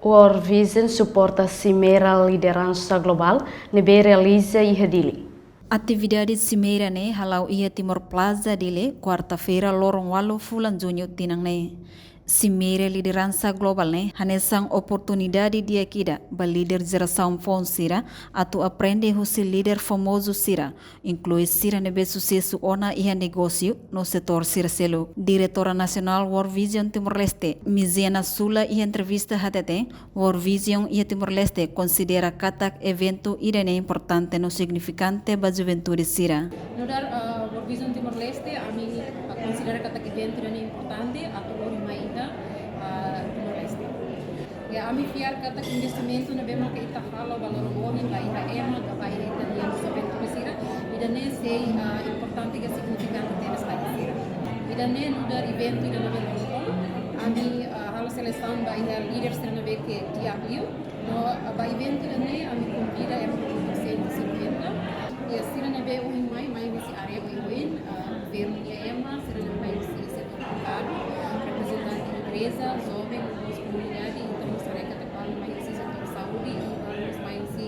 World Vision suporta Cimeira Liderança Global nebe realiza e redili. Atividade Cimeira ne halau ia Timor Plaza dele quarta-feira lorong walo fulan junho tinang ne. Cimeira Liderança Global ne hanesang oportunidade dia kida ba líder geração fon sira atu aprende husi líder famoso sira inclui sira nebe sucesso ona ia negócio no setor sira selo. Diretora Nacional World Vision Timor-Leste Miziana Sula ia entrevista hatete World Vision ia Timor-Leste considera katak evento irene importante no significante ba juventude sira. Nodar World Vision Timor-Leste ami considera katak evento irene importante atu lori mai Timor-Leste. Ya ami fiar kata investimento na bema ke ita fala valor morri vai ha ema da vai italiano sabendo sira idane sei importante que significante tenas vai sira idane nudar evento idane bema ami halo seleção vai ha leaders na be ke diario no vai evento idane ami convida ema presente sirvienta e sira na be o mai visi area o in governo e ema sira na be se privado representante empresa jovem comunidade então será que até para mais setor saúde e vamos mais se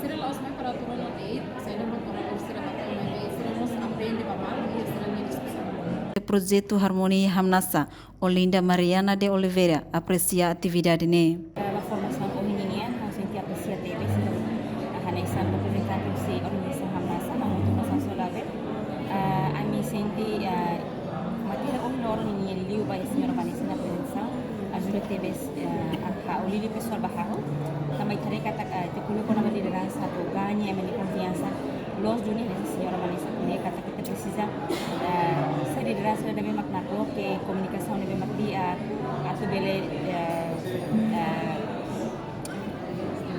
será lá os mais para turun nanti saya nak orang será para mais será nos aprende babal e será nem discussão. Projeto Harmonia Hamnasa Olinda Mariana de Oliveira aprecia a atividade ne. La formación hominiana no senti aprecia tebe hanesa representante si organização Hamnasa na motivação solave ami senti matira orang ini liu ba senhora Vanessa na presença ajuda tebe a olili pessoal bahaho também terei kata te coloco na liderança do ganha e confiança los dunia dessa senhora Vanessa ne kata kita precisa sa liderança deve makna que comunicação deve makdia atau bele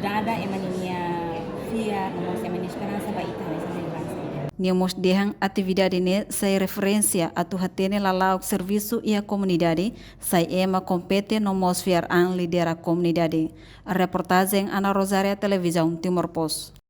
dada emaninya via nomor semani esperança ba ita nessa liderança. Niamos dehang atividade ne sai referência atu hatene lalau serviço e a comunidade sai ema compete no mosfiar an lidera comunidade. A reportagem Ana Rosária Televisão Timor Post.